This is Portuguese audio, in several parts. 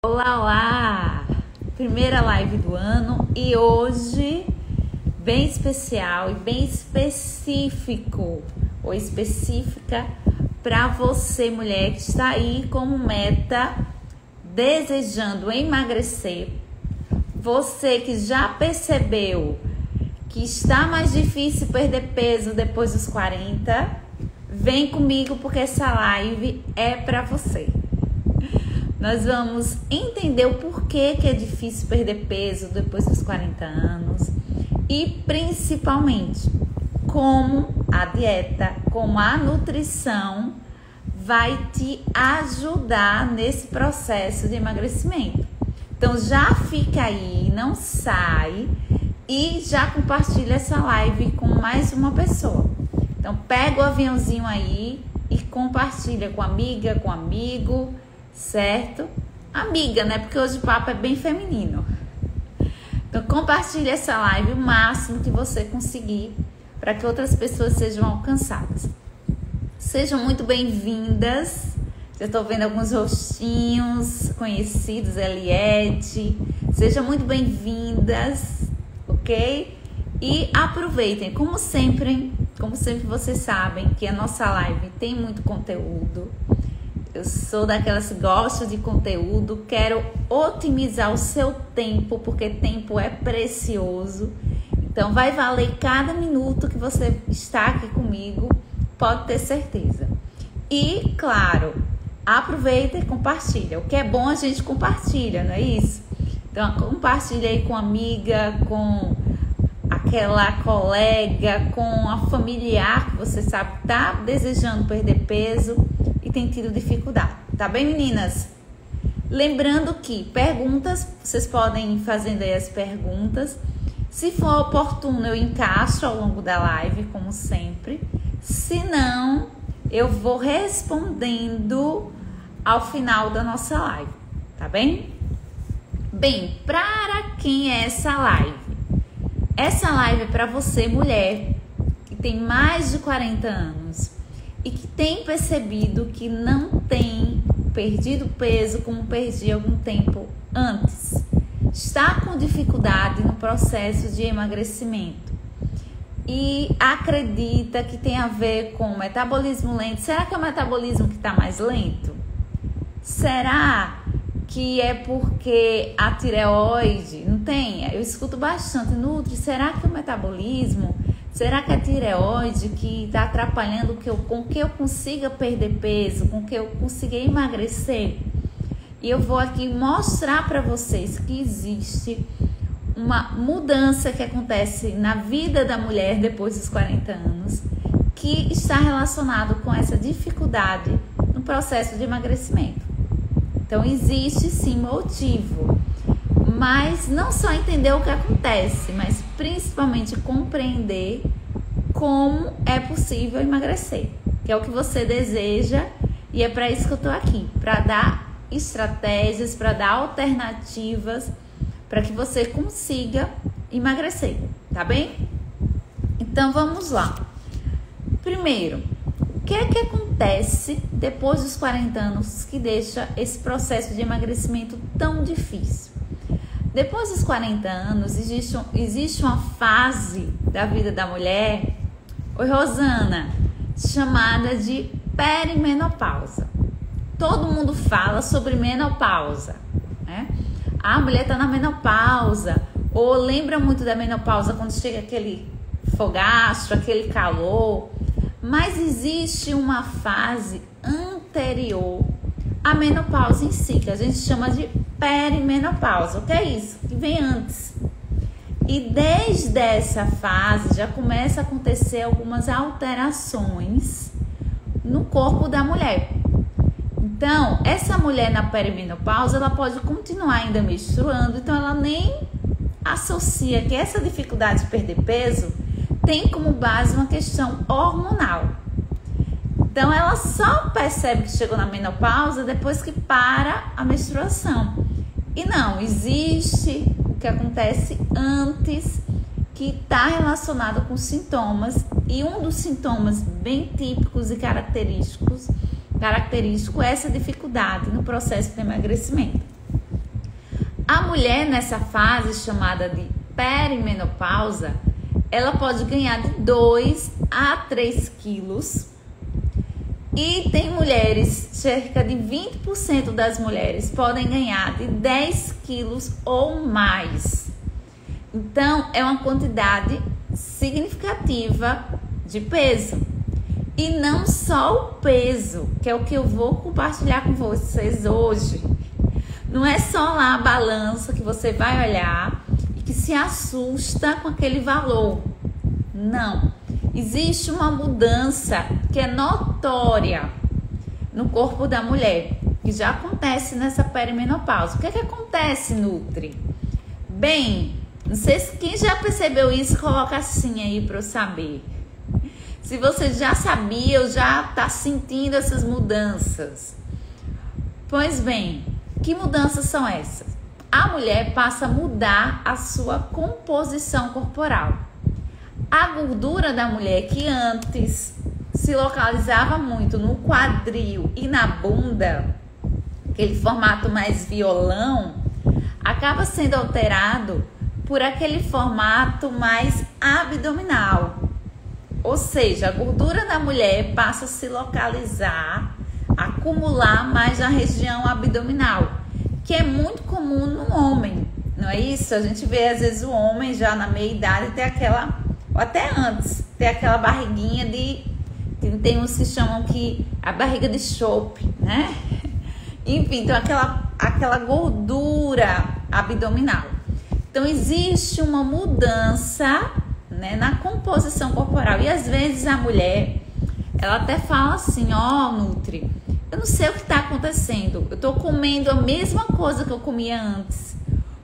Olá, olá! Primeira live do ano e hoje bem especial e bem específico ou específica para você, mulher que está aí como meta desejando emagrecer. Você que já percebeu que está mais difícil perder peso depois dos 40, vem comigo porque essa live é para você. Nós vamos entender o porquê que é difícil perder peso depois dos 40 anos e principalmente como a dieta, como a nutrição vai te ajudar nesse processo de emagrecimento. Então já fica aí, não sai e já compartilha essa live com mais uma pessoa. Então pega o aviãozinho aí e compartilha com amiga, com amigo, certo? Amiga, né? Porque hoje o papo é bem feminino. Então compartilhe essa live o máximo que você conseguir para que outras pessoas sejam alcançadas. Sejam muito bem-vindas. Já estou vendo alguns rostinhos conhecidos, Eliette. Sejam muito bem-vindas, ok? E aproveitem, como sempre vocês sabem que a nossa live tem muito conteúdo. Eu sou daquelas que gostam de conteúdo, quero otimizar o seu tempo, porque tempo é precioso. Então vai valer cada minuto que você está aqui comigo, pode ter certeza. E, claro, aproveita e compartilha. O que é bom a gente compartilha, não é isso? Então compartilha aí com amiga, com aquela colega, com a familiar que você sabe está desejando perder peso e tem tido dificuldade, tá bem, meninas? Lembrando que perguntas, vocês podem ir fazendo aí as perguntas. Se for oportuno, eu encaixo ao longo da live, como sempre. Se não, eu vou respondendo ao final da nossa live, tá bem? Bem, para quem é essa live? Essa live é para você, mulher, que tem mais de 40 anos e que tem percebido que não tem perdido peso como perdi algum tempo antes. Está com dificuldade no processo de emagrecimento e acredita que tem a ver com o metabolismo lento. Será que é o metabolismo que está mais lento? Será que é porque a tireoide não tem? Eu escuto bastante, Nutri, será que o metabolismo, será que a tireoide que está atrapalhando com que eu consiga perder peso, com que eu consiga emagrecer? E eu vou aqui mostrar para vocês que existe uma mudança que acontece na vida da mulher depois dos 40 anos, que está relacionado com essa dificuldade no processo de emagrecimento. Então existe sim motivo, mas não só entender o que acontece, mas principalmente compreender como é possível emagrecer, que é o que você deseja, e é para isso que eu tô aqui, para dar estratégias, para dar alternativas para que você consiga emagrecer, tá bem? Então vamos lá. Primeiro, o que é que acontece depois dos 40 anos que deixa esse processo de emagrecimento tão difícil? Depois dos 40 anos, existe uma fase da vida da mulher, oi Rosana, chamada de perimenopausa. Todo mundo fala sobre menopausa, né? A mulher está na menopausa, ou lembra muito da menopausa quando chega aquele fogacho, aquele calor. Mas existe uma fase anterior à menopausa em si, que a gente chama de perimenopausa. O que é isso? Que vem antes. E desde essa fase já começa a acontecer algumas alterações no corpo da mulher. Então, essa mulher na perimenopausa, ela pode continuar ainda menstruando, então ela nem associa que essa dificuldade de perder peso tem como base uma questão hormonal. Então ela só percebe que chegou na menopausa depois que para a menstruação. E não, existe o que acontece antes, que está relacionado com sintomas, e um dos sintomas bem típicos e característico é essa dificuldade no processo de emagrecimento. A mulher nessa fase chamada de perimenopausa, ela pode ganhar de 2 a 3 quilos. E tem mulheres, cerca de 20% das mulheres podem ganhar de 10 quilos ou mais. Então, é uma quantidade significativa de peso. E não só o peso, que é o que eu vou compartilhar com vocês hoje. Não é só lá a balança que você vai olhar e que se assusta com aquele valor. Não. Existe uma mudança que é notória no corpo da mulher, que já acontece nessa perimenopausa. O que é que acontece, Nutri? Bem, não sei se quem já percebeu isso, coloca assim aí para eu saber. Se você já sabia ou já está sentindo essas mudanças. Pois bem, que mudanças são essas? A mulher passa a mudar a sua composição corporal. A gordura da mulher, que antes se localizava muito no quadril e na bunda, aquele formato mais violão, acaba sendo alterado por aquele formato mais abdominal. Ou seja, a gordura da mulher passa a se localizar, acumular mais na região abdominal, que é muito comum no homem, não é isso? A gente vê às vezes o homem já na meia idade ter aquela, ou até antes, ter aquela barriguinha de, tem uns que chamam que a barriga de chope, né? Enfim, então aquela gordura abdominal. Então existe uma mudança, né, na composição corporal. E às vezes a mulher, ela até fala assim, ó, Nutri, eu não sei o que está acontecendo. Eu tô comendo a mesma coisa que eu comia antes.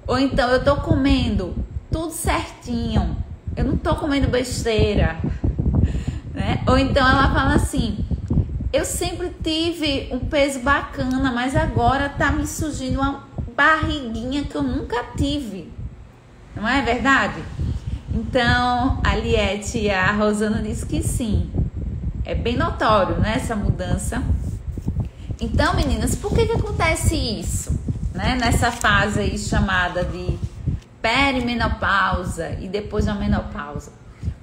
Ou então eu tô comendo tudo certinho. Eu não tô comendo besteira. Né? Ou então ela fala assim, eu sempre tive um peso bacana, mas agora tá me surgindo uma barriguinha que eu nunca tive. Não é verdade? Então, a Liette e a Rosana disse que sim. É bem notório, né, essa mudança. Então, meninas, por que acontece isso? Né? Nessa fase aí chamada de perimenopausa e depois da menopausa.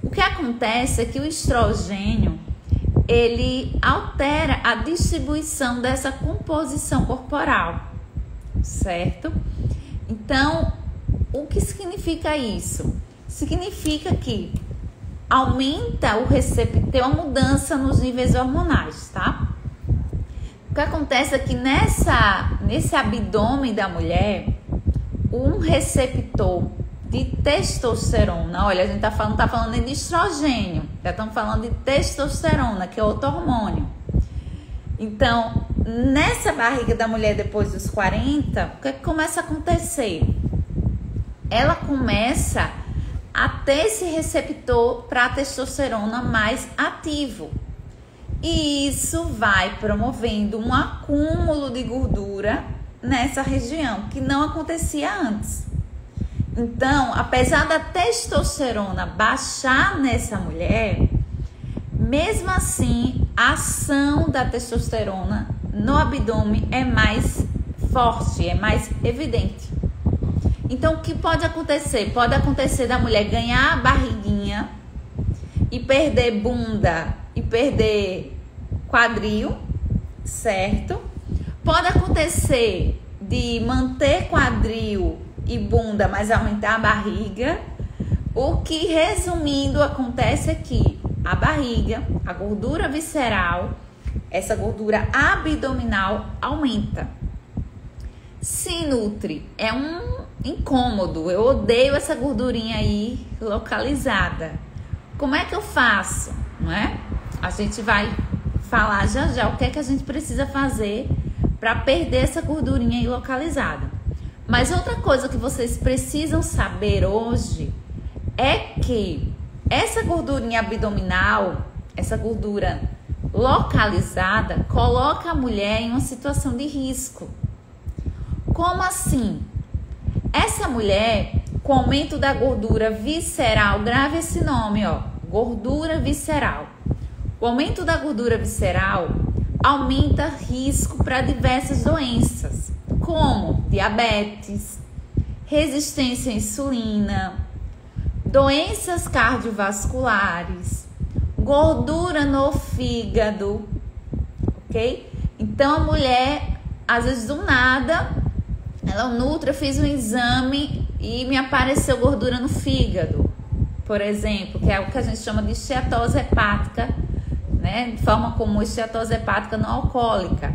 O que acontece é que o estrogênio, ele altera a distribuição dessa composição corporal, certo? Então, o que significa isso? Significa que aumenta o receptor, tem uma mudança nos níveis hormonais, tá? O que acontece é que nesse abdômen da mulher, um receptor de testosterona, olha, a gente tá falando de estrogênio, já estamos falando de testosterona, que é outro hormônio. Então, nessa barriga da mulher depois dos 40, o que começa a acontecer? Ela começa a ter esse receptor para testosterona mais ativo. E isso vai promovendo um acúmulo de gordura nessa região, que não acontecia antes. Então, apesar da testosterona baixar nessa mulher, mesmo assim, a ação da testosterona no abdômen é mais forte, é mais evidente. Então, o que pode acontecer? Pode acontecer da mulher ganhar a barriguinha e perder bunda e perder quadril, certo? Pode acontecer de manter quadril e bunda, mas aumentar a barriga. O que, resumindo, acontece é que a barriga, a gordura visceral, essa gordura abdominal aumenta. Sim, Nutri, é um incômodo, eu odeio essa gordurinha aí localizada. Como é que eu faço? Não é? A gente vai falar já já o que é que a gente precisa fazer para perder essa gordurinha aí localizada. Mas outra coisa que vocês precisam saber hoje é que essa gordurinha abdominal, essa gordura localizada, coloca a mulher em uma situação de risco. Como assim? Essa mulher, com o aumento da gordura visceral, grave esse nome, ó, gordura visceral. O aumento da gordura visceral aumenta risco para diversas doenças, como diabetes, resistência à insulina, doenças cardiovasculares, gordura no fígado, ok? Então a mulher, às vezes do nada, ela nutra, fez um exame e me apareceu gordura no fígado, por exemplo, que é o que a gente chama de esteatose hepática, né? De forma comum, esteatose hepática não alcoólica.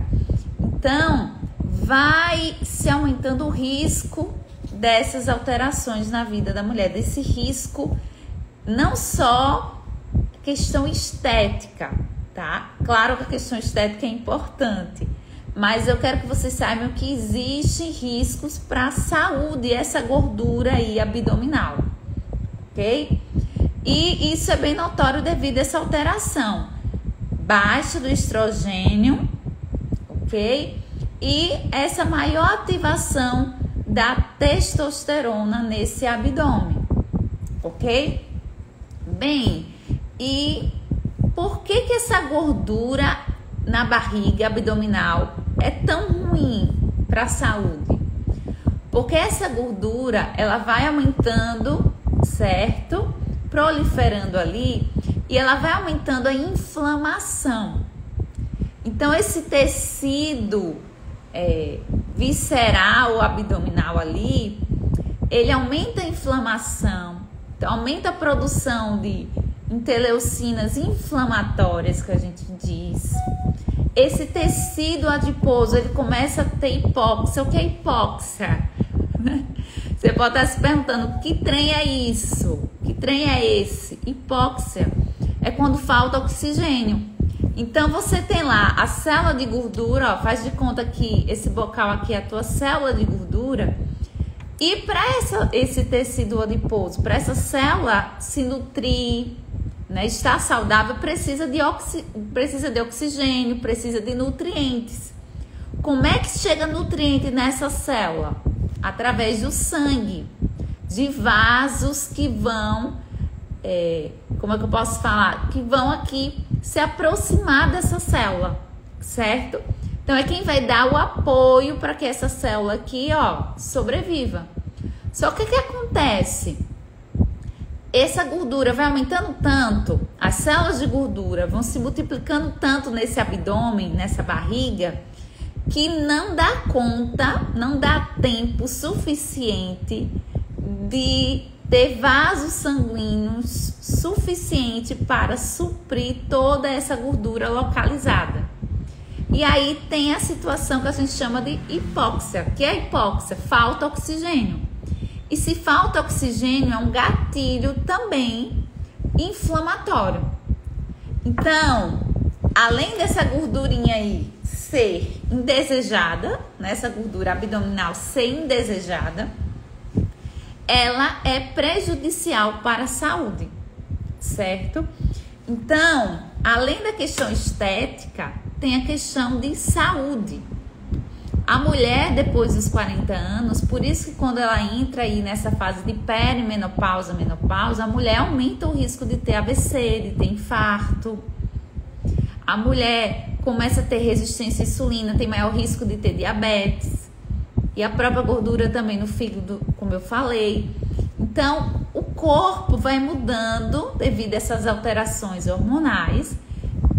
Então, vai se aumentando o risco dessas alterações na vida da mulher, desse risco, não só questão estética, tá? Claro que a questão estética é importante, mas eu quero que vocês saibam que existem riscos para a saúde, essa gordura aí abdominal, ok? E isso é bem notório devido a essa alteração baixa do estrogênio, ok? E essa maior ativação da testosterona nesse abdômen, ok? Bem, e por que essa gordura na barriga abdominal é tão ruim para a saúde? Porque essa gordura, ela vai aumentando, certo? Proliferando ali, e ela vai aumentando a inflamação. Então, esse tecido visceral, abdominal ali, ele aumenta a inflamação, então aumenta a produção de interleucinas inflamatórias, que a gente diz. Esse tecido adiposo, ele começa a ter hipóxia. O que é hipóxia? Você pode estar se perguntando, que trem é isso? Que trem é esse? Hipóxia é quando falta oxigênio. Então, você tem lá a célula de gordura, ó, faz de conta que esse bocal aqui é a tua célula de gordura. E para esse tecido adiposo, para essa célula se nutrir, né, estar saudável, precisa de oxigênio, precisa de nutrientes. Como é que chega nutriente nessa célula? Através do sangue, de vasos que vão, como é que eu posso falar? Que vão aqui se aproximar dessa célula, certo? Então é quem vai dar o apoio para que essa célula aqui, ó, sobreviva. Só que o que acontece? Essa gordura vai aumentando tanto, as células de gordura vão se multiplicando tanto nesse abdômen, nessa barriga, que não dá conta, não dá tempo suficiente de ter vasos sanguíneos suficiente para suprir toda essa gordura localizada. E aí tem a situação que a gente chama de hipóxia. Que é a hipóxia? Falta oxigênio. E se falta oxigênio, é um gatilho também inflamatório. Então, além dessa gordurinha aí ser indesejada, né, essa gordura abdominal ser indesejada, ela é prejudicial para a saúde, certo? Então, além da questão estética, tem a questão de saúde. A mulher, depois dos 40 anos, por isso que quando ela entra aí nessa fase de perimenopausa, menopausa, a mulher aumenta o risco de ter AVC, de ter infarto. A mulher começa a ter resistência à insulina, tem maior risco de ter diabetes. E a própria gordura também no fígado, como eu falei. Então, o corpo vai mudando devido a essas alterações hormonais.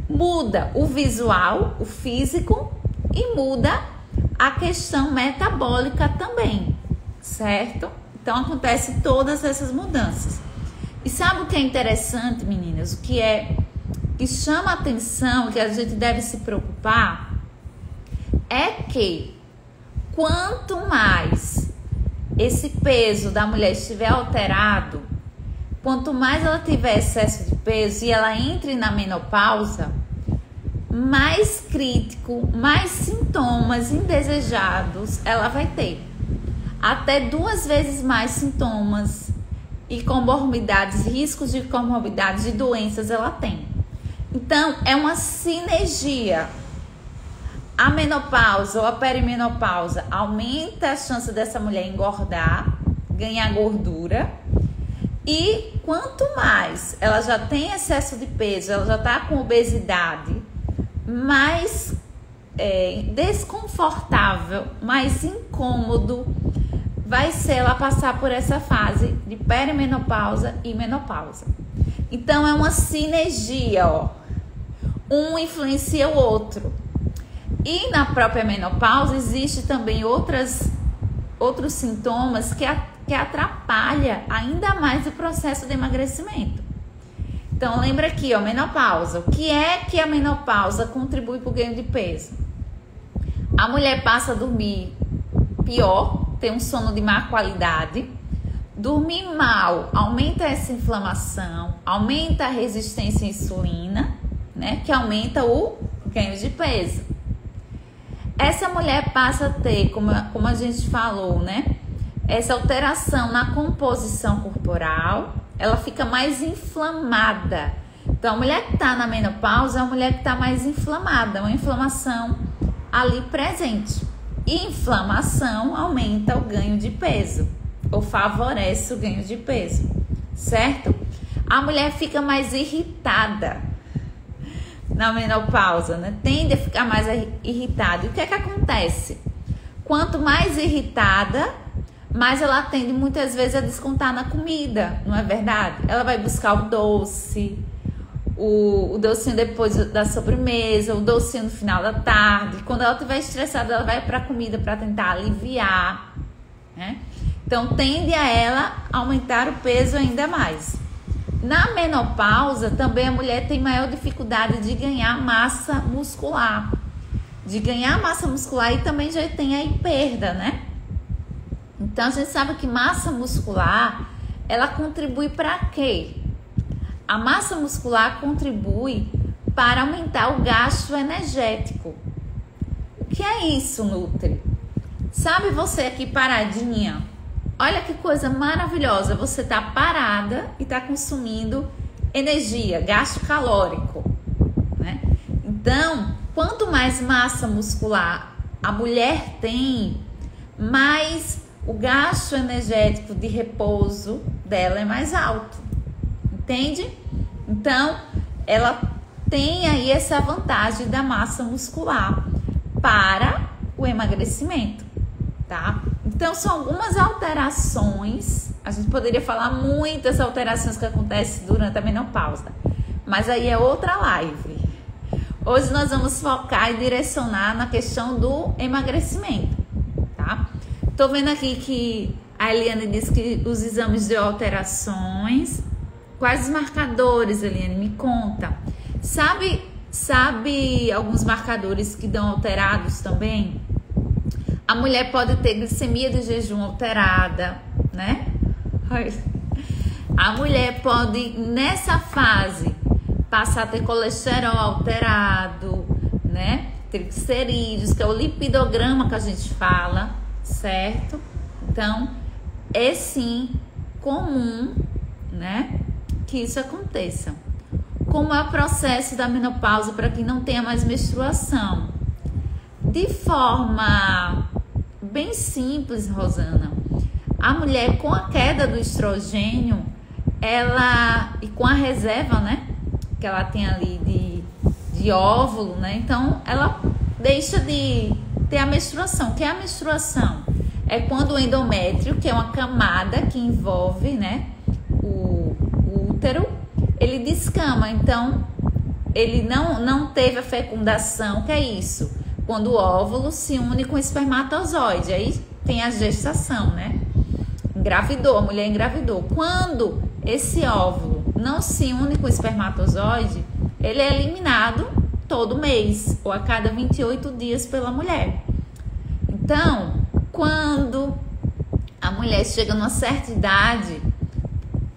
Muda o visual, o físico, e muda a questão metabólica também, certo? Então, acontece todas essas mudanças. E sabe o que é interessante, meninas? O que chama a atenção, que a gente deve se preocupar, é que quanto mais esse peso da mulher estiver alterado, quanto mais ela tiver excesso de peso e ela entre na menopausa, mais crítico, mais sintomas indesejados ela vai ter. Até 2 vezes mais sintomas e comorbidades, riscos de comorbidades de doenças ela tem. Então, é uma sinergia. A menopausa ou a perimenopausa aumenta a chance dessa mulher engordar, ganhar gordura. E quanto mais ela já tem excesso de peso, ela já está com obesidade, mais desconfortável, mais incômodo vai ser ela passar por essa fase de perimenopausa e menopausa. Então é uma sinergia, ó. Um influencia o outro. E na própria menopausa existe também outros sintomas que atrapalham ainda mais o processo de emagrecimento. Então lembra aqui, ó, menopausa. O que é que a menopausa contribui para o ganho de peso? A mulher passa a dormir pior, tem um sono de má qualidade. Dormir mal aumenta essa inflamação, aumenta a resistência à insulina, né? Que aumenta o ganho de peso. Essa mulher passa a ter, como a gente falou, né? Essa alteração na composição corporal, ela fica mais inflamada. Então, a mulher que está na menopausa é uma mulher que está mais inflamada, uma inflamação ali presente. E inflamação aumenta o ganho de peso, ou favorece o ganho de peso, certo? A mulher fica mais irritada na menopausa, né? Tende a ficar mais irritada. E o que é que acontece? Quanto mais irritada, mais ela tende muitas vezes a descontar na comida, não é verdade? Ela vai buscar o doce, o docinho depois da sobremesa, o docinho no final da tarde. Quando ela estiver estressada, ela vai para a comida para tentar aliviar, né? Então, tende a ela aumentar o peso ainda mais. Na menopausa, também a mulher tem maior dificuldade de ganhar massa muscular. De ganhar massa muscular e também já tem aí perda, né? Então, a gente sabe que massa muscular, ela contribui para quê? A massa muscular contribui para aumentar o gasto energético. O que é isso, Nutri? Sabe você aqui paradinha? Olha que coisa maravilhosa, você tá parada e tá consumindo energia, gasto calórico, né? Então, quanto mais massa muscular a mulher tem, mais o gasto energético de repouso dela é mais alto, entende? Então, ela tem aí essa vantagem da massa muscular para o emagrecimento, tá? Então, são algumas alterações. A gente poderia falar muitas alterações que acontecem durante a menopausa, mas aí é outra live. Hoje nós vamos focar e direcionar na questão do emagrecimento, tá? Tô vendo aqui que a Eliane disse que os exames de alterações. Quais os marcadores, Eliane? Me conta. Sabe alguns marcadores que dão alterados também? A mulher pode ter glicemia de jejum alterada, né? A mulher pode, nessa fase, passar a ter colesterol alterado, né? Triglicerídeos, que é o lipidograma que a gente fala, certo? Então, é sim comum, né, que isso aconteça. Como é o processo da menopausa para quem não tenha mais menstruação? De forma bem simples, Rosana, a mulher com a queda do estrogênio, ela, e com a reserva, né, que ela tem ali de óvulo, né, então ela deixa de ter a menstruação. O que é a menstruação? É quando o endométrio, que é uma camada que envolve, né, o útero, ele descama. Então, ele não teve a fecundação. O que é isso? Quando o óvulo se une com o espermatozoide, aí tem a gestação, né? Engravidou, a mulher engravidou. Quando esse óvulo não se une com o espermatozoide, ele é eliminado todo mês, ou a cada 28 dias pela mulher. Então, quando a mulher chega numa certa idade,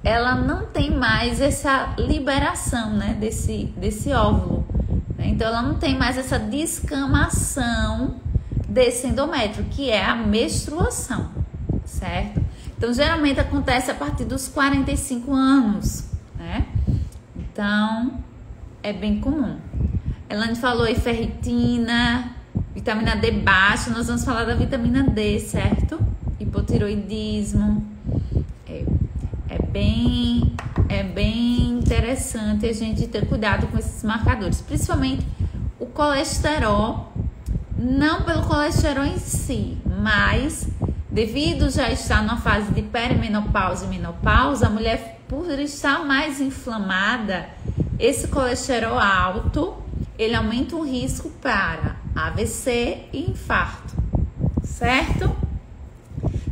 ela não tem mais essa liberação, né, desse óvulo. Então, ela não tem mais essa descamação desse endométrio, que é a menstruação, certo? Então, geralmente acontece a partir dos 45 anos, né? Então, é bem comum. Elaine falou aí ferritina, vitamina D baixa, nós vamos falar da vitamina D, certo? Hipotiroidismo. É bem interessante a gente ter cuidado com esses marcadores, principalmente o colesterol, não pelo colesterol em si, mas Devido já estar numa fase de perimenopausa e menopausa, a mulher, por estar mais inflamada, esse colesterol alto, ele aumenta o risco para AVC e infarto, certo?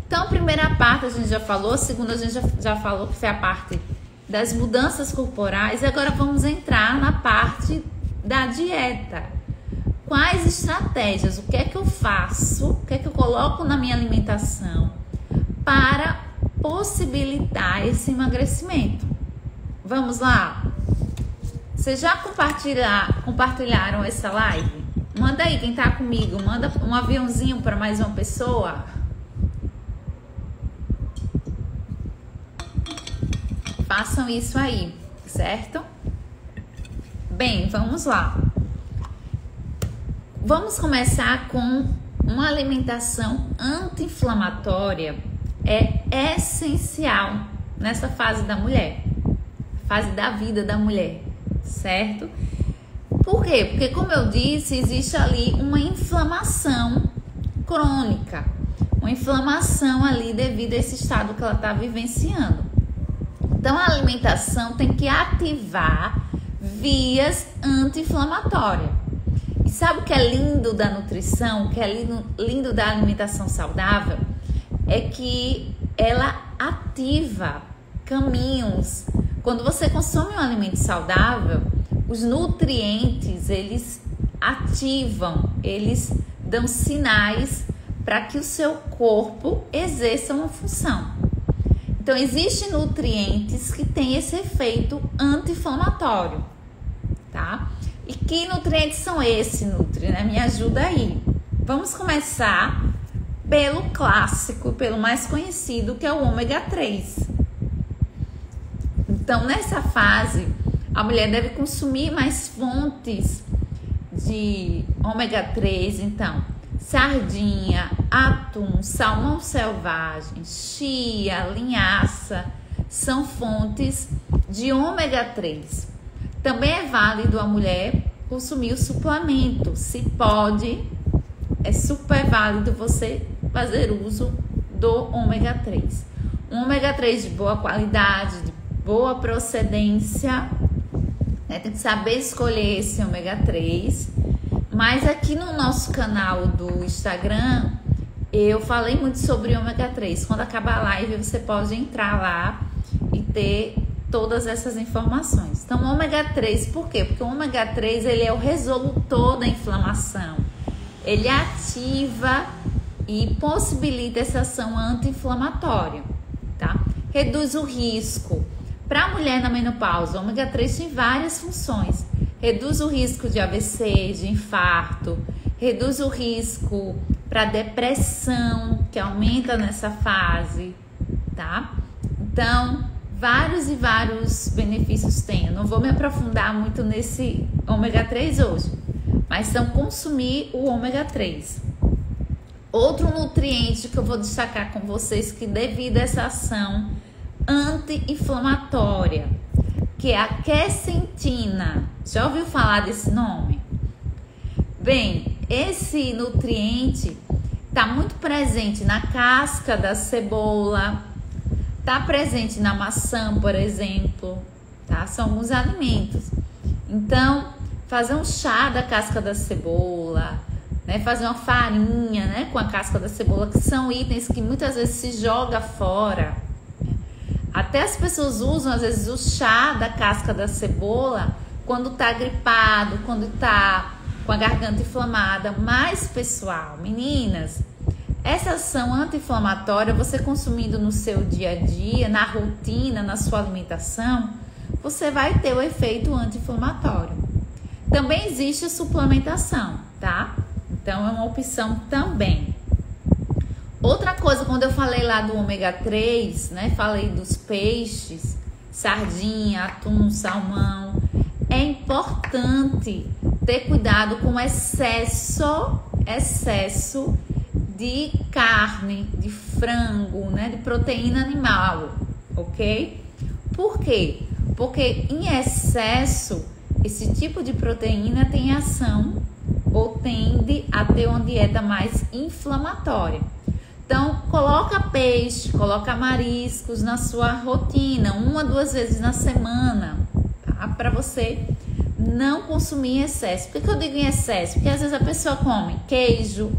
Então, a primeira parte a gente já falou, a segunda a gente já falou que foi a parte das mudanças corporais, e agora vamos entrar na parte da dieta. Quais estratégias, o que é que eu faço, o que é que eu coloco na minha alimentação para possibilitar esse emagrecimento? Vamos lá? Vocês já compartilharam essa live? Manda aí quem tá comigo, manda um aviãozinho para mais uma pessoa. Façam isso aí, certo? Bem, vamos lá. Vamos começar com uma alimentação anti-inflamatória. É essencial nessa fase da mulher, fase da vida da mulher, certo? Por quê? Porque, como eu disse, existe ali uma inflamação crônica, uma inflamação ali devido a esse estado que ela está vivenciando. Então, a alimentação tem que ativar vias anti-inflamatórias. E sabe o que é lindo da nutrição, o que é lindo da alimentação saudável? É que ela ativa caminhos. Quando você consome um alimento saudável, os nutrientes, eles ativam, eles dão sinais para que o seu corpo exerça uma função. Então, existem nutrientes que têm esse efeito anti-inflamatório, tá? E que nutrientes são esses, Nutri, né? Me ajuda aí. Vamos começar pelo clássico, pelo mais conhecido, que é o ômega 3. Então, nessa fase, a mulher deve consumir mais fontes de ômega 3, então, sardinha, atum, salmão selvagem, chia, linhaça, são fontes de ômega 3. Também é válido a mulher consumir o suplemento, se pode, é super válido você fazer uso do ômega 3. Um ômega 3 de boa qualidade, de boa procedência, né? Tem que saber escolher esse ômega 3. Mas aqui no nosso canal do Instagram, eu falei muito sobre ômega 3. Quando acabar a live, você pode entrar lá e ter todas essas informações. Então, ômega 3, por quê? Porque o ômega 3, ele é o resolutor da inflamação. Ele ativa e possibilita essa ação anti-inflamatória, tá? Reduz o risco. Para a mulher na menopausa, o ômega 3 tem várias funções. Reduz o risco de AVC, de infarto, reduz o risco para depressão, que aumenta nessa fase, tá? Então, vários e vários benefícios tem. Eu não vou me aprofundar muito nesse ômega 3 hoje, mas então consumir o ômega 3. Outro nutriente que eu vou destacar com vocês que devido a essa ação anti-inflamatória, que é a quercetina. Já ouviu falar desse nome? Bem, esse nutriente está muito presente na casca da cebola, está presente na maçã, por exemplo, tá? São alguns alimentos. Então, fazer um chá da casca da cebola, né? Fazer uma farinha, né? Com a casca da cebola, que são itens que muitas vezes se joga fora. Até as pessoas usam, às vezes, o chá da casca da cebola quando tá gripado, quando tá com a garganta inflamada. Mas, pessoal, meninas, essa ação anti-inflamatória, você consumindo no seu dia a dia, na rotina, na sua alimentação, você vai ter o efeito anti-inflamatório. Também existe a suplementação, tá? Então, é uma opção também. Outra coisa, quando eu falei lá do ômega 3, né? Falei dos peixes, sardinha, atum, salmão. É importante ter cuidado com excesso de carne, de frango, né? De proteína animal, ok? Por quê? Porque em excesso, esse tipo de proteína tem ação ou tende a ter uma dieta mais inflamatória. Então, coloca peixe, coloca mariscos na sua rotina, 1 a 2 vezes na semana, tá? Para você não consumir em excesso. Por que eu digo em excesso? Porque às vezes a pessoa come queijo,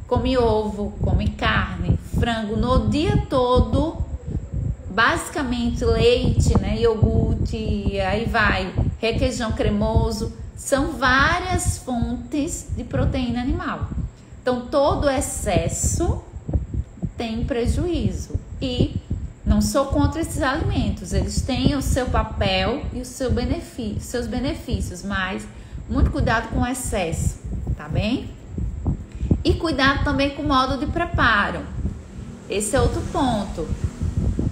come ovo, come carne, frango no dia todo, basicamente leite, né? Iogurte, aí vai, requeijão cremoso. São várias fontes de proteína animal. Então, todo excesso tem prejuízo. E não sou contra esses alimentos. Eles têm o seu papel e os seus benefícios, mas muito cuidado com o excesso, tá bem? E cuidado também com o modo de preparo. Esse é outro ponto.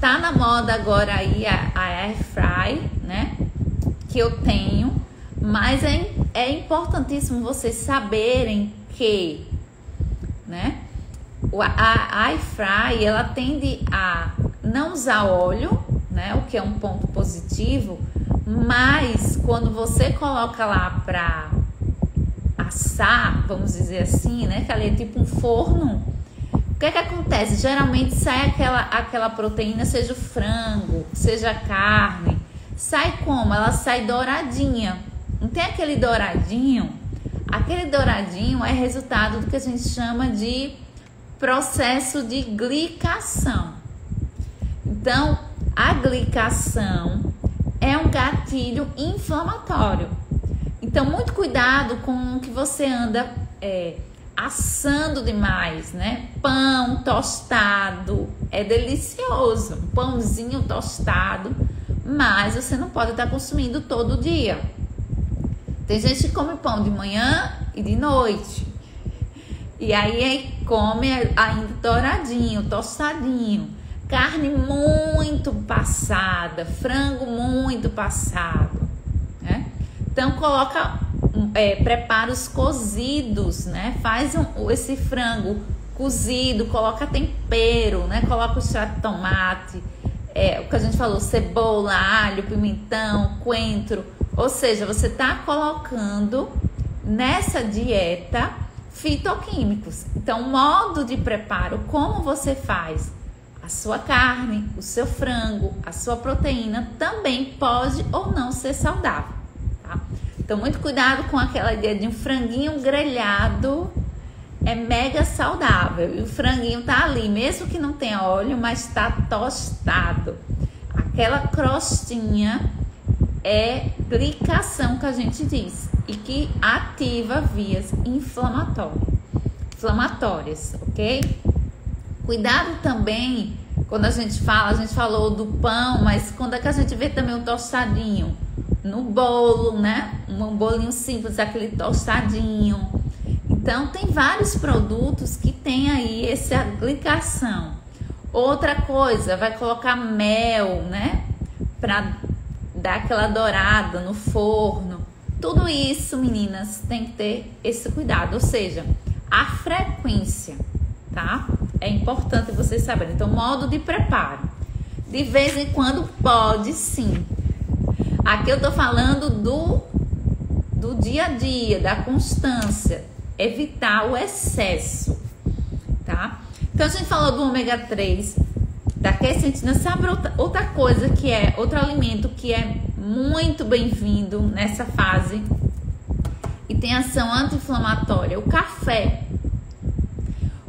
Tá na moda agora aí a Air Fry, né? Que eu tenho. Mas é importantíssimo vocês saberem que, né, a Air Fry, ela tende a não usar óleo, né, o que é um ponto positivo, mas quando você coloca lá para assar, vamos dizer assim, né, que ali é tipo um forno, o que acontece? Geralmente sai aquela proteína, seja o frango, seja a carne, sai como? Ela sai douradinha. Não tem aquele douradinho? Aquele douradinho é resultado do que a gente chama de processo de glicação. Então, a glicação é um gatilho inflamatório. Então, muito cuidado com o que você anda assando demais, né? Pão tostado é delicioso, um pãozinho tostado, mas você não pode estar consumindo todo dia. Tem gente que come pão de manhã e de noite. E aí come ainda douradinho, tostadinho. Carne muito passada, frango muito passado, né? Então coloca, prepara os cozidos, né? Faz esse frango cozido, coloca tempero, né? Coloca o extrato de tomate, o que a gente falou, cebola, alho, pimentão, coentro. Ou seja, você está colocando nessa dieta fitoquímicos. Então, modo de preparo, como você faz a sua carne, o seu frango, a sua proteína, também pode ou não ser saudável, tá? Então, muito cuidado com aquela ideia de um franguinho grelhado, é mega saudável. E o franguinho tá ali, mesmo que não tenha óleo, mas está tostado. Aquela crostinha é glicação que a gente diz e que ativa vias inflamatórias, ok? Cuidado também quando a gente falou do pão, mas quando é que a gente vê também o tostadinho no bolo, né? Um bolinho simples, aquele tostadinho. Então tem vários produtos que tem aí essa glicação. Outra coisa, vai colocar mel, né? Para dar aquela dourada no forno. Tudo isso, meninas, tem que ter esse cuidado, ou seja, a frequência, tá? É importante vocês saberem. Então, modo de preparo. De vez em quando pode sim. Aqui eu tô falando do dia a dia, da constância, evitar o excesso, tá? Então a gente falou do ômega 3, da quercetina. Sabe outra coisa que é outro alimento que é muito bem-vindo nessa fase e tem ação anti-inflamatória? O café.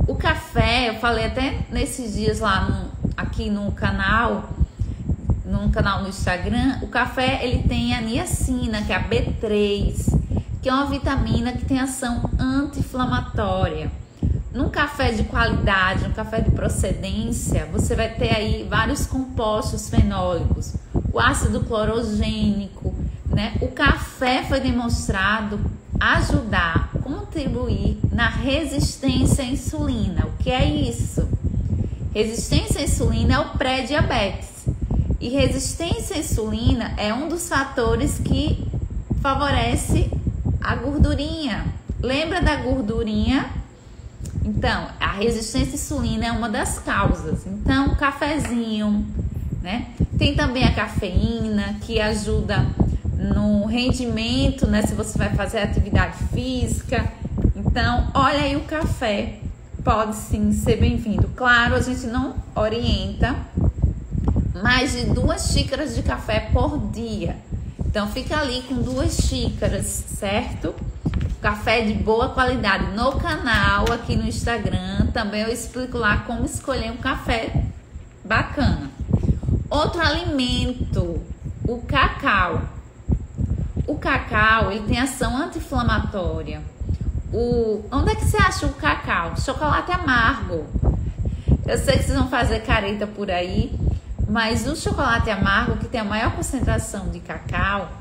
O café, eu falei até nesses dias lá aqui no canal no Instagram, o café ele tem a niacina, que é a B3, que é uma vitamina que tem ação anti-inflamatória. Num café de qualidade, um café de procedência, você vai ter aí vários compostos fenólicos, o ácido clorogênico, né? O café foi demonstrado ajudar, contribuir na resistência à insulina. O que é isso? Resistência à insulina é o pré-diabetes. E resistência à insulina é um dos fatores que favorece a gordurinha. Lembra da gordurinha? Então, a resistência à insulina é uma das causas. Então, o cafezinho, né? Tem também a cafeína, que ajuda no rendimento, né? Se você vai fazer atividade física. Então, olha aí o café pode sim ser bem-vindo. Claro, a gente não orienta mais de 2 xícaras de café por dia. Então fica ali com 2 xícaras, certo? Café de boa qualidade. No canal, aqui no Instagram, também eu explico lá como escolher um café bacana. Outro alimento, o cacau. O cacau, ele tem ação anti-inflamatória. Onde é que você acha o cacau? Chocolate amargo. Eu sei que vocês vão fazer careta por aí, mas o chocolate amargo, que tem a maior concentração de cacau,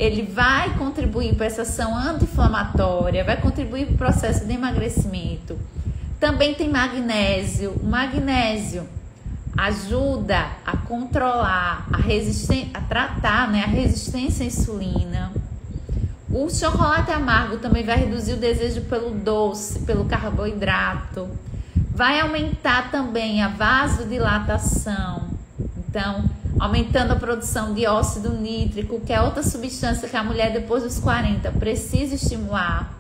ele vai contribuir para essa ação anti-inflamatória, vai contribuir para o processo de emagrecimento. Também tem magnésio. O magnésio ajuda a controlar a resistência, a tratar, né, a resistência à insulina. O chocolate amargo também vai reduzir o desejo pelo doce, pelo carboidrato. Vai aumentar também a vasodilatação. Então, aumentando a produção de óxido nítrico, que é outra substância que a mulher depois dos 40 precisa estimular.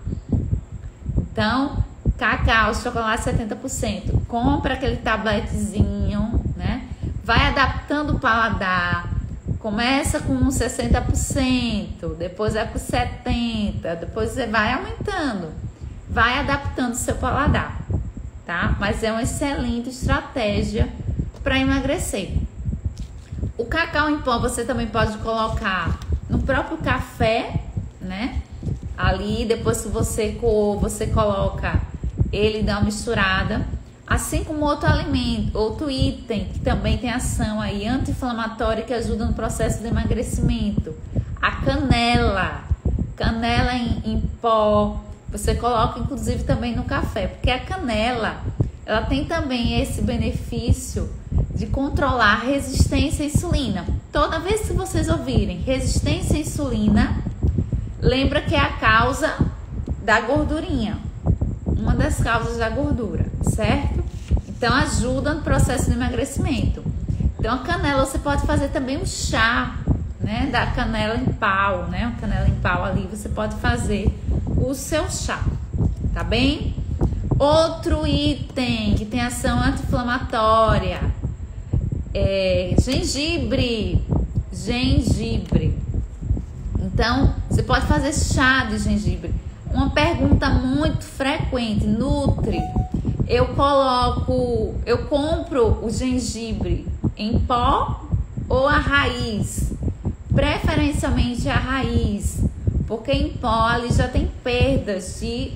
Então, cacau, chocolate 70%. Compra aquele tabletezinho, né? Vai adaptando o paladar. Começa com 60%, depois vai para 70%, depois você vai aumentando. Vai adaptando o seu paladar, tá? Mas é uma excelente estratégia para emagrecer. O cacau em pó você também pode colocar no próprio café, né? Ali, depois que você coou, você coloca ele, dá uma misturada. Assim como outro alimento, outro item que também tem ação aí anti-inflamatória que ajuda no processo de emagrecimento. A canela. Canela em pó. Você coloca inclusive também no café, porque a canela, ela tem também esse benefício de controlar a resistência à insulina. Toda vez que vocês ouvirem resistência à insulina, lembra que é a causa da gordurinha. Uma das causas da gordura, certo? Então ajuda no processo de emagrecimento. Então a canela você pode fazer também um chá, né? Da canela em pau, né? Uma canela em pau ali você pode fazer o seu chá, tá bem? Outro item que tem ação anti-inflamatória é gengibre. Gengibre. Então você pode fazer chá de gengibre. Uma pergunta muito frequente, Nutri, eu compro o gengibre em pó ou a raiz? Preferencialmente a raiz, porque em pó ali já tem perdas de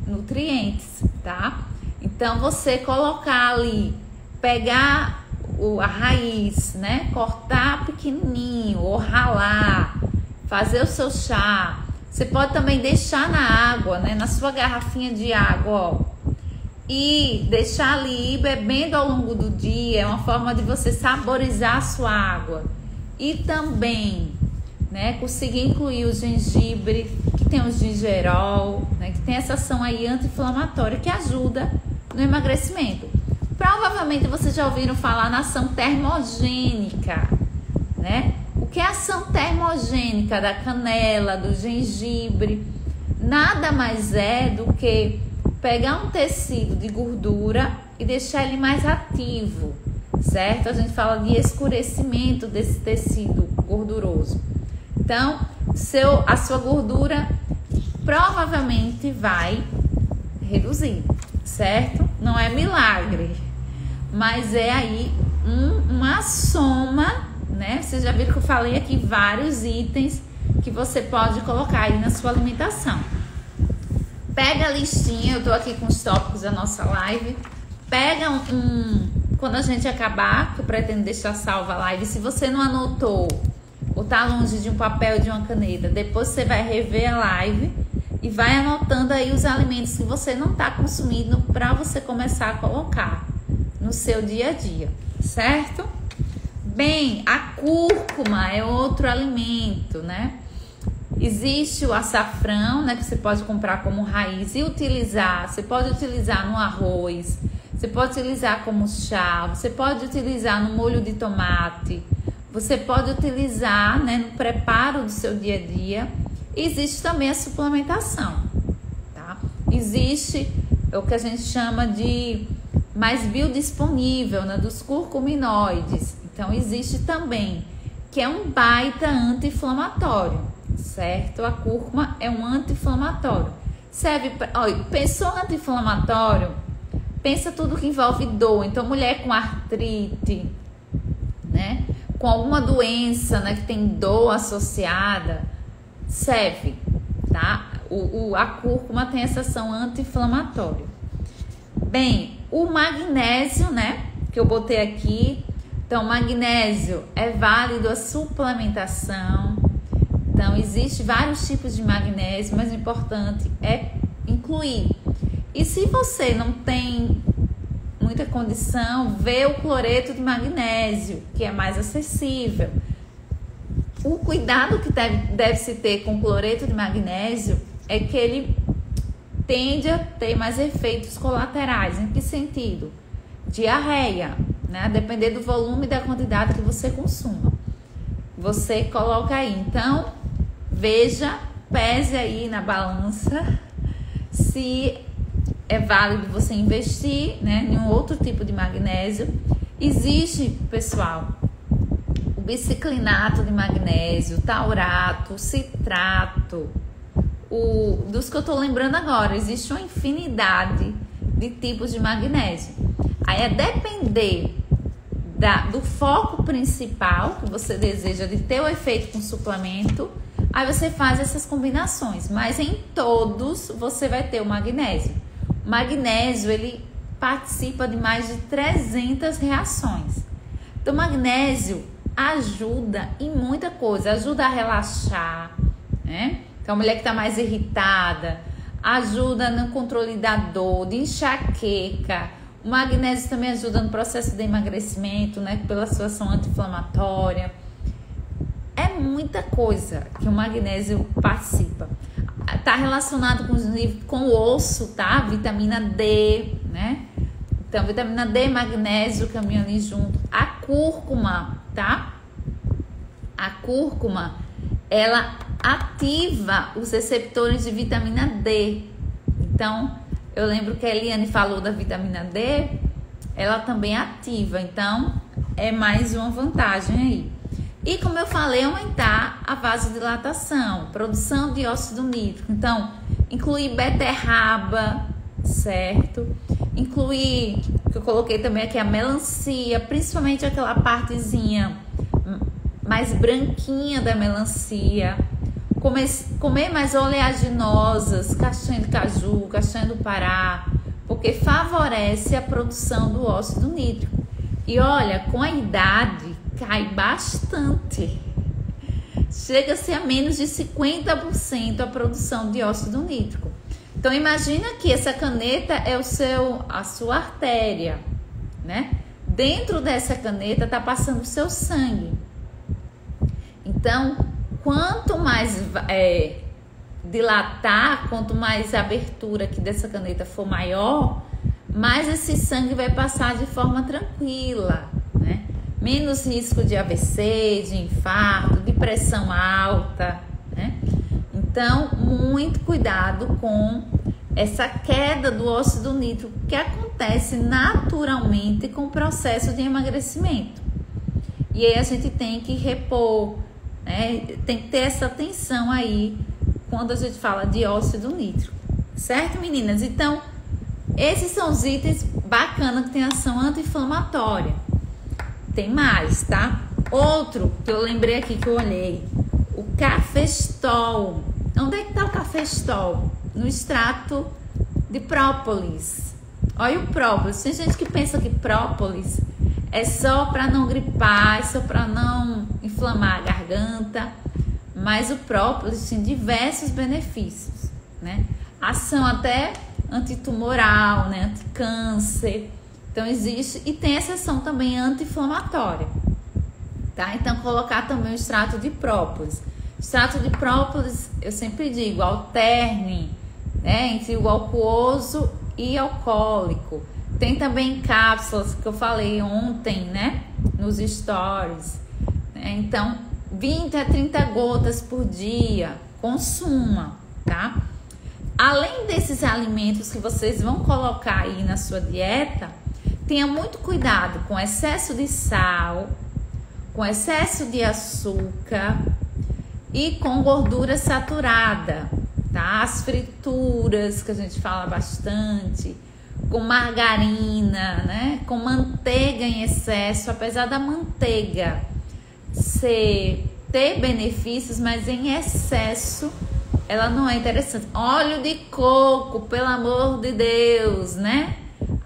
nutrientes, tá? Então você colocar ali, pegar a raiz, né? Cortar pequenininho ou ralar, fazer o seu chá. Você pode também deixar na água, né? Na sua garrafinha de água, ó. E deixar ali bebendo ao longo do dia. É uma forma de você saborizar a sua água. E também, né? Conseguir incluir o gengibre, que tem o gingerol, né? Que tem essa ação aí anti-inflamatória que ajuda no emagrecimento. Provavelmente vocês já ouviram falar na ação termogênica, né? O que é a ação termogênica da canela, do gengibre? Nada mais é do que pegar um tecido de gordura e deixar ele mais ativo, certo? A gente fala de escurecimento desse tecido gorduroso. Então, a sua gordura provavelmente vai reduzir, certo? Não é milagre, mas é aí uma soma, né? Vocês já viram que eu falei aqui vários itens que você pode colocar aí na sua alimentação. Pega a listinha, eu tô aqui com os tópicos da nossa live. Pega quando a gente acabar, que eu pretendo deixar salva a live. Se você não anotou ou tá longe de um papel e de uma caneta, depois você vai rever a live e vai anotando aí os alimentos que você não tá consumindo para você começar a colocar no seu dia a dia, certo? Bem, a cúrcuma é outro alimento, né? Existe o açafrão, né? Que você pode comprar como raiz e utilizar. Você pode utilizar no arroz, você pode utilizar como chá, você pode utilizar no molho de tomate, você pode utilizar, né, no preparo do seu dia a dia. Existe também a suplementação, tá? Existe é o que a gente chama de mais biodisponível, né, dos curcuminoides. Então existe também, que é um baita anti-inflamatório, certo? A cúrcuma é um anti-inflamatório. Serve para, pensou no anti-inflamatório, pensa tudo que envolve dor. Então mulher com artrite, né, com alguma doença, né, que tem dor associada, serve, tá? A cúrcuma tem essa ação anti-inflamatória. Bem, o magnésio, né, que eu botei aqui. Então, magnésio é válido a suplementação. Então, existem vários tipos de magnésio, mas o importante é incluir. E se você não tem muita condição, vê o cloreto de magnésio, que é mais acessível. O cuidado que deve se ter com o cloreto de magnésio é que ele tende a ter mais efeitos colaterais. Em que sentido? Diarreia, né? Depender do volume e da quantidade que você consuma. Você coloca aí. Então, veja, pese aí na balança se é válido você investir, né, em um outro tipo de magnésio. Existe, pessoal, o biciclinato de magnésio, taurato, citrato, dos que eu tô lembrando agora. Existe uma infinidade de tipos de magnésio. Aí é depender do foco principal que você deseja de ter o efeito com suplemento. Aí você faz essas combinações, mas em todos você vai ter o magnésio. O magnésio, ele participa de mais de 300 reações. Então, o magnésio ajuda em muita coisa, ajuda a relaxar, né? Então, a mulher que está mais irritada, ajuda no controle da dor, de enxaqueca. O magnésio também ajuda no processo de emagrecimento, né? Pela sua ação anti-inflamatória. É muita coisa que o magnésio participa. Está relacionado com o osso, tá? Vitamina D, né? Então, vitamina D e magnésio caminham ali junto. A cúrcuma, tá? A cúrcuma, ela ativa os receptores de vitamina D. Então, eu lembro que a Eliane falou da vitamina D, ela também ativa. Então, é mais uma vantagem aí. E como eu falei, aumentar a vasodilatação, produção de óxido nítrico. Então, incluir beterraba, certo? Incluir, que eu coloquei também aqui, a melancia, principalmente aquela partezinha mais branquinha da melancia. Comer mais oleaginosas, castanha de caju, castanha do Pará, porque favorece a produção do óxido nítrico. E olha, com a idade, cai bastante. Chega-se a menos de 50% a produção de óxido nítrico. Então imagina que essa caneta é a sua artéria, né? Dentro dessa caneta está passando o seu sangue. Então, quanto mais dilatar, quanto mais a abertura aqui dessa caneta for maior, mais esse sangue vai passar de forma tranquila, né? Menos risco de AVC, de infarto, de pressão alta, né? Então, muito cuidado com essa queda do óxido nítrico que acontece naturalmente com o processo de emagrecimento. E aí a gente tem que repor, né? Tem que ter essa atenção aí quando a gente fala de óxido nítrico, certo, meninas? Então, esses são os itens bacanas que tem ação anti-inflamatória. Tem mais, tá? Outro que eu lembrei aqui que eu olhei, o cafestol. Onde é que tá o cafestol? No extrato de própolis. Olha o própolis. Tem gente que pensa que própolis é só para não gripar, é só para não inflamar a garganta, mas o própolis tem diversos benefícios, né? Ação até antitumoral, né? Anticâncer. Então existe, e tem essa ação também anti-inflamatória, tá? Então colocar também o extrato de própolis. Extrato de própolis, eu sempre digo, alterne, né, entre o aquoso e alcoólico. Tem também cápsulas que eu falei ontem, né, nos stories, né? Então 20 a 30 gotas por dia, consuma, tá? além desses alimentos que vocês vão colocar aí na sua dieta, tenha muito cuidado com excesso de sal, com excesso de açúcar e com gordura saturada, tá? As frituras, que a gente fala bastante, com margarina, né? Com manteiga em excesso, apesar da manteiga ter benefícios, mas em excesso ela não é interessante. Óleo de coco, pelo amor de Deus, né?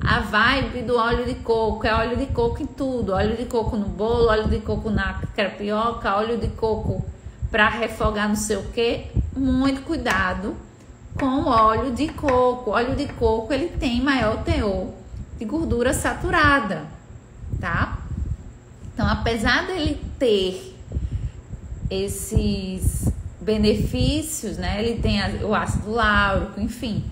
A vibe do óleo de coco é óleo de coco em tudo. Óleo de coco no bolo, óleo de coco na crepioca, óleo de coco para refogar não sei o que. Muito cuidado com o óleo de coco. O óleo de coco, ele tem maior teor de gordura saturada, tá? Então, apesar dele ter esses benefícios, né? Ele tem o ácido láurico, enfim.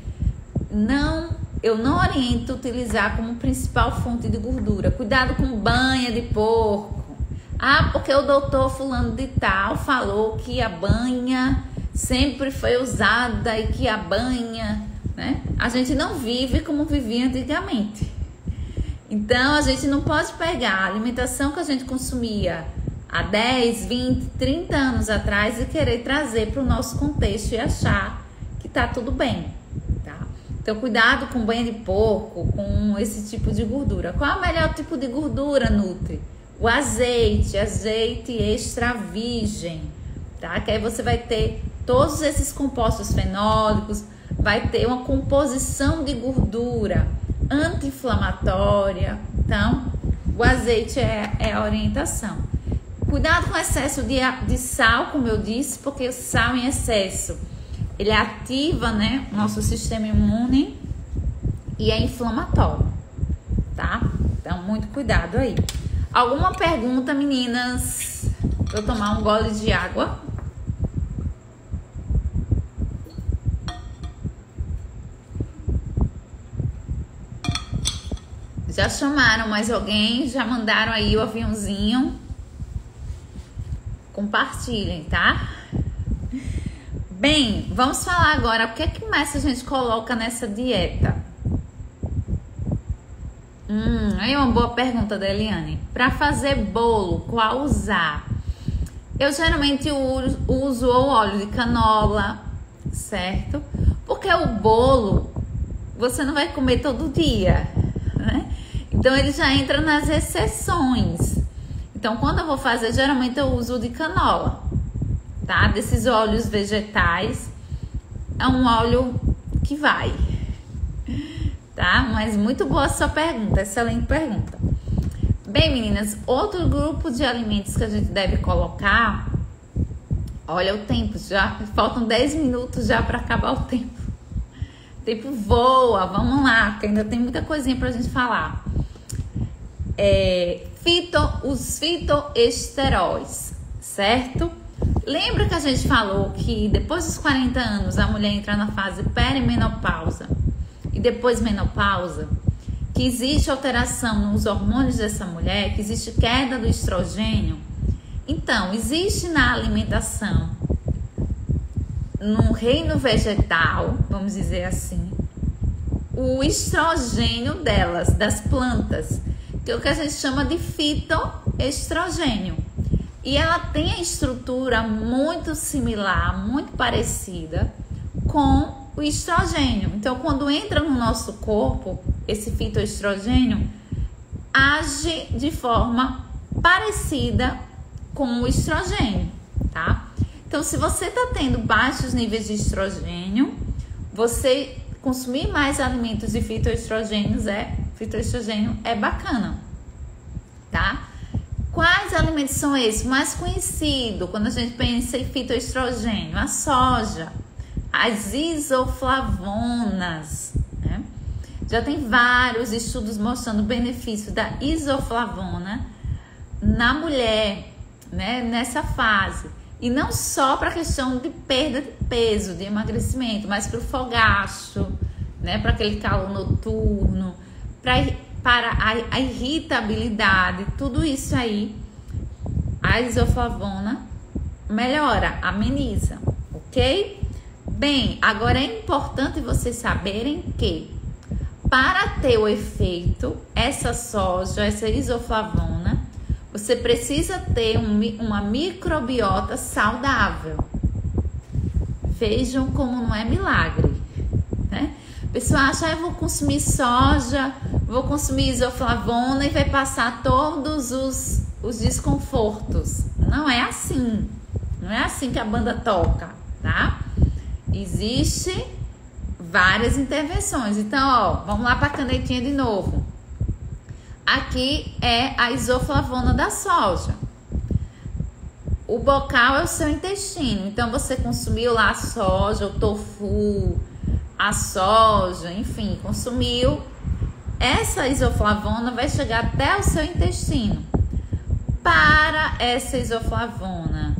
Eu não oriento utilizar como principal fonte de gordura. Cuidado com banha de porco. Ah, porque o doutor fulano de tal falou que a banha sempre foi usada e que a banha, né? A gente não vive como vivia antigamente. Então, a gente não pode pegar a alimentação que a gente consumia há 10, 20, 30 anos atrás e querer trazer para o nosso contexto e achar que tá tudo bem, tá? Então, cuidado com banha de porco, com esse tipo de gordura. Qual é o melhor tipo de gordura, Nutri? O azeite extra virgem, tá? Que aí você vai ter todos esses compostos fenólicos, vai ter uma composição de gordura anti-inflamatória. Então, o azeite é a orientação. Cuidado com o excesso de sal, como eu disse, porque o sal em excesso, ele ativa, né, o nosso sistema imune e é inflamatório, tá? Então, muito cuidado aí. Alguma pergunta, meninas? Vou tomar um gole de água. Já chamaram mais alguém? Já mandaram aí o aviãozinho? Compartilhem, tá? Bem, vamos falar agora o que é que mais a gente coloca nessa dieta. Aí uma boa pergunta da Eliane. Para fazer bolo, qual usar? Eu geralmente uso o óleo de canola, certo? Porque o bolo você não vai comer todo dia, né? Então ele já entra nas exceções. Então quando eu vou fazer, geralmente eu uso o de canola, tá? Desses óleos vegetais, é um óleo que vai, tá? Mas muito boa a sua pergunta, excelente pergunta. Bem, meninas, outro grupo de alimentos que a gente deve colocar, olha o tempo, já faltam 10 minutos já para acabar o tempo. O tempo voa, vamos lá, que ainda tem muita coisinha pra gente falar. Os fitoesteróis, certo? Lembra que a gente falou que depois dos 40 anos a mulher entra na fase perimenopausa e depois menopausa, que existe alteração nos hormônios dessa mulher, que existe queda do estrogênio? Então, existe na alimentação, no reino vegetal, vamos dizer assim, o estrogênio delas, das plantas, que é o que a gente chama de fitoestrogênio. E ela tem a estrutura muito similar, muito parecida com o estrogênio. Então, quando entra no nosso corpo, esse fitoestrogênio age de forma parecida com o estrogênio, tá? Então, se você está tendo baixos níveis de estrogênio, você consumir mais alimentos de fitoestrogênio é bacana, tá? Quais alimentos são esses? Mais conhecido, quando a gente pensa em fitoestrogênio, a soja, as isoflavonas, né? Já tem vários estudos mostrando o benefício da isoflavona na mulher, né, nessa fase. E não só para a questão de perda de peso, de emagrecimento, mas para o fogacho, né, para aquele calor noturno, para a irritabilidade, tudo isso aí, a isoflavona melhora, ameniza, ok? Bem, agora é importante vocês saberem que para ter o efeito, essa soja, essa isoflavona, você precisa ter uma microbiota saudável. Vejam como não é milagre, né? A pessoa acha, eu vou consumir soja, vou consumir isoflavona e vai passar todos os desconfortos. Não é assim. Não é assim que a banda toca, tá? Existe várias intervenções. Então, ó, vamos lá para a canetinha de novo. Aqui é a isoflavona da soja. O bocal é o seu intestino. Então, você consumiu lá a soja, o tofu, a soja, enfim, consumiu. Essa isoflavona vai chegar até o seu intestino. Para essa isoflavona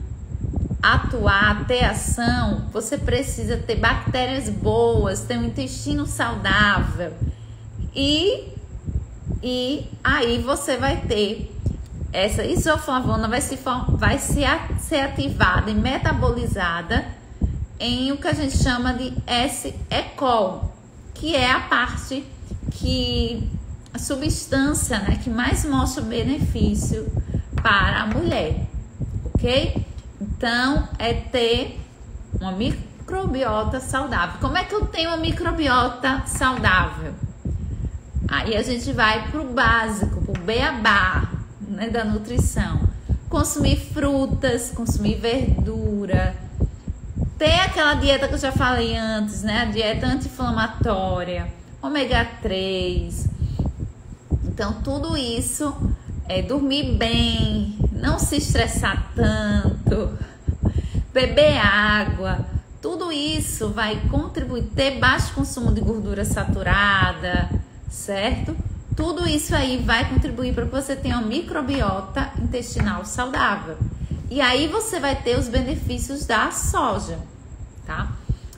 atuar, ter ação, você precisa ter bactérias boas, ter um intestino saudável. E aí você vai ter essa isoflavona vai ser ativada e metabolizada em o que a gente chama de S-ecol, que é a parte a substância, né, que mais mostra benefício para a mulher, ok? Então, é ter uma microbiota saudável. Como é que eu tenho uma microbiota saudável? Aí a gente vai pro básico, pro beabá, né, da nutrição. Consumir frutas, consumir verdura. Ter aquela dieta que eu já falei antes, né? A dieta anti-inflamatória, ômega 3. Então, tudo isso é dormir bem, não se estressar tanto, beber água. Tudo isso vai contribuir, ter baixo consumo de gordura saturada, certo? Tudo isso aí vai contribuir para que você tenha uma microbiota intestinal saudável. E aí você vai ter os benefícios da soja, tá?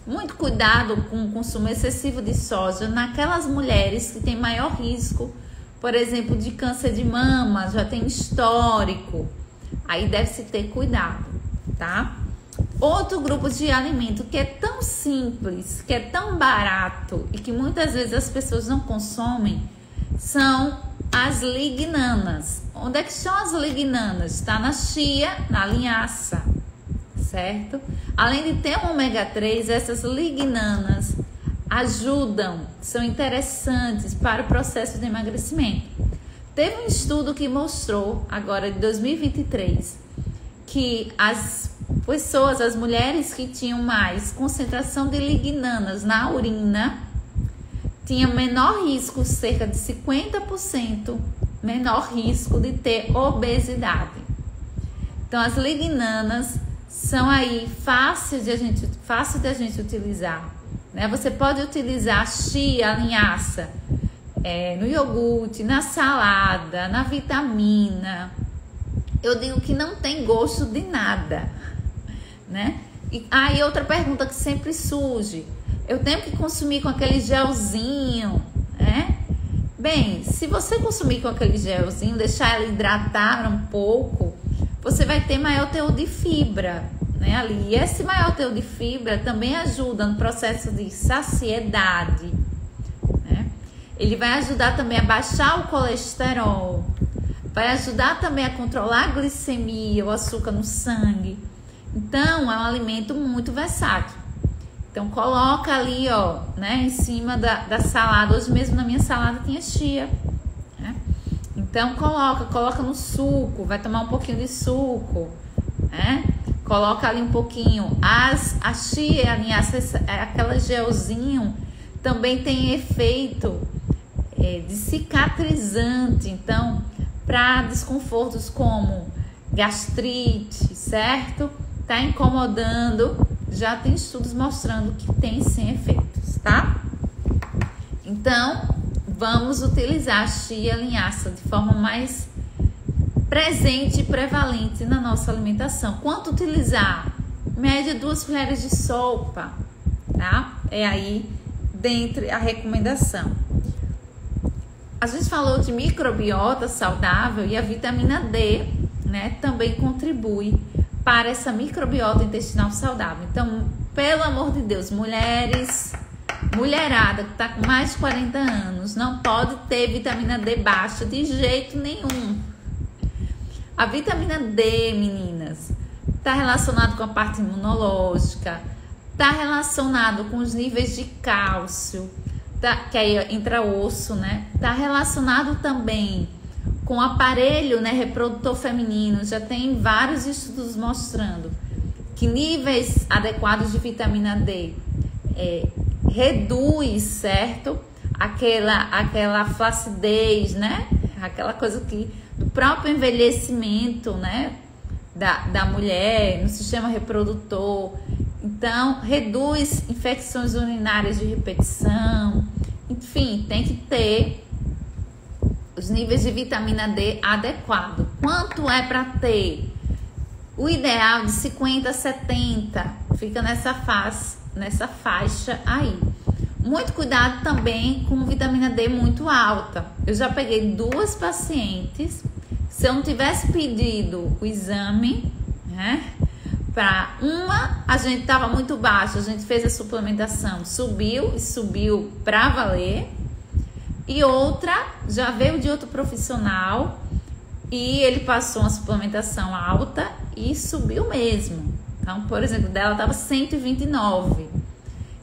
Muito cuidado com o consumo excessivo de soja naquelas mulheres que têm maior risco, por exemplo, de câncer de mama, já tem histórico. Aí deve-se ter cuidado, tá? Outro grupo de alimento que é tão simples, que é tão barato e que muitas vezes as pessoas não consomem são as lignanas. Onde é que estão as lignanas? Está na chia, na linhaça, certo? Além de ter um ômega 3, essas lignanas ajudam, são interessantes para o processo de emagrecimento. Teve um estudo que mostrou, agora de 2023, que as pessoas, as mulheres que tinham mais concentração de lignanas na urina, tinham menor risco, cerca de 50% menor risco de ter obesidade. Então, as lignanas são aí fácil de a gente utilizar, né? Você pode utilizar a chia, a linhaça, no iogurte, na salada, na vitamina. Eu digo que não tem gosto de nada, né? E aí outra pergunta que sempre surge: eu tenho que consumir com aquele gelzinho, né? Bem, se você consumir com aquele gelzinho, deixar ele hidratar um pouco, você vai ter maior teor de fibra, né, ali. E esse maior teor de fibra também ajuda no processo de saciedade, né? Ele vai ajudar também a baixar o colesterol, vai ajudar também a controlar a glicemia, o açúcar no sangue. Então, é um alimento muito versátil. Então, coloca ali, ó, né, em cima da salada. Hoje mesmo na minha salada tinha chia, né? Então, coloca no suco, vai tomar um pouquinho de suco, né? Coloca ali um pouquinho. A chia, a linhaça, aquela gelzinho, também tem efeito de cicatrizante. Então, para desconfortos como gastrite, certo? Tá incomodando, já tem estudos mostrando que tem sim efeitos, tá? Então, vamos utilizar a chia, a linhaça de forma mais presente e prevalente na nossa alimentação. Quanto utilizar? Média 2 colheres de sopa, tá? É aí dentro a recomendação. A gente falou de microbiota saudável e a vitamina D, né, também contribui para essa microbiota intestinal saudável. Então, Pelo amor de Deus, mulherada que tá com mais de 40 anos, não pode ter vitamina D baixa de jeito nenhum. A vitamina D, meninas, tá relacionado com a parte imunológica, tá relacionado com os níveis de cálcio, que aí entra osso, né? Tá relacionado também com o aparelho, né, reprodutor feminino. Já tem vários estudos mostrando que níveis adequados de vitamina D reduz, certo? Aquela flacidez, né? Aquela coisa que do próprio envelhecimento, né? Da mulher no sistema reprodutor. Então, reduz infecções urinárias de repetição. Enfim, tem que ter os níveis de vitamina D adequado. Quanto é para ter? O ideal de 50 a 70. Fica nessa faixa aí. Muito cuidado também com vitamina D muito alta. Eu já peguei 2 pacientes. Se eu não tivesse pedido o exame, né? Para uma, a gente estava muito baixo, a gente fez a suplementação, subiu para valer. E outra, já veio de outro profissional e ele passou uma suplementação alta e subiu mesmo. Então, por exemplo, dela estava 129.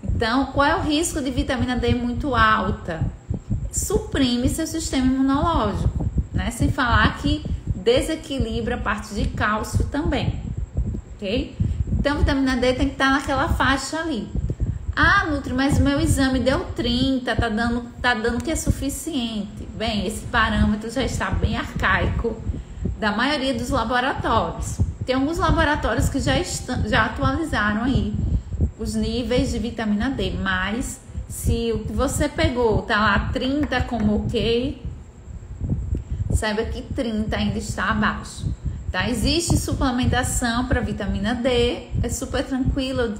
Então, qual é o risco de vitamina D muito alta? Suprime seu sistema imunológico, né? Sem falar que desequilibra a parte de cálcio também, ok? Então, vitamina D tem que estar naquela faixa ali. Ah, Nutri, mas o meu exame deu 30, tá dando que é suficiente. Bem, esse parâmetro já está bem arcaico da maioria dos laboratórios. Tem alguns laboratórios que já atualizaram aí os níveis de vitamina D, mas se o que você pegou tá lá 30 como ok, saiba que 30 ainda está abaixo, tá? Existe suplementação para vitamina D, é super tranquila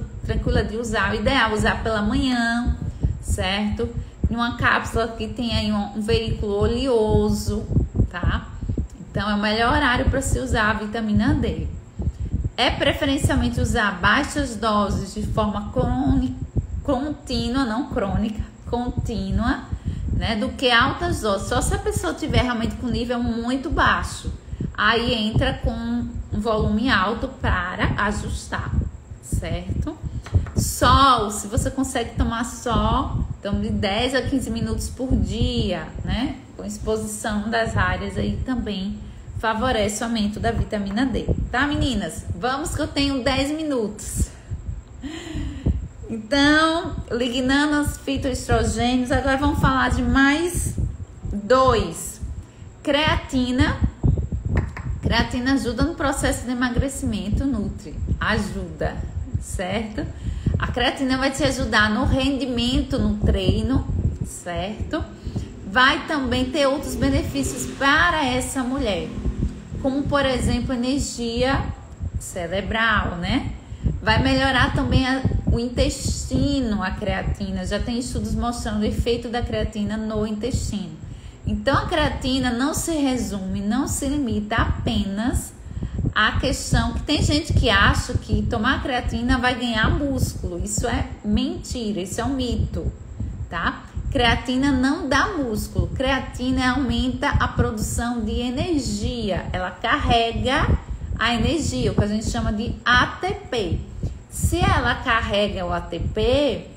de usar. O ideal é usar pela manhã, certo? Em uma cápsula que tem aí um veículo oleoso, tá? Então é o melhor horário para se usar a vitamina D. É preferencialmente usar baixas doses de forma contínua, não crônica, contínua, né? Do que altas doses. Só se a pessoa tiver realmente com nível muito baixo, aí entra com um volume alto para ajustar, certo? Sol, se você consegue tomar sol, então de 10 a 15 minutos por dia, né? Com exposição das áreas aí também favorece o aumento da vitamina D. Tá, meninas? Vamos que eu tenho 10 minutos. Então, lignanas, fitoestrogênios. Agora vamos falar de mais 2. Creatina. Creatina ajuda no processo de emagrecimento, Nutri. Ajuda, certo? A creatina vai te ajudar no rendimento no treino, certo? Vai também ter outros benefícios para essa mulher, como por exemplo energia cerebral, né? Vai melhorar também o intestino, a creatina. Já tem estudos mostrando o efeito da creatina no intestino. Então a creatina não se resume, não se limita apenas à questão que tem gente que acha que tomar creatina vai ganhar músculo. Isso é mentira, isso é um mito, tá? Creatina não dá músculo, creatina aumenta a produção de energia, ela carrega a energia, o que a gente chama de ATP. Se ela carrega o ATP,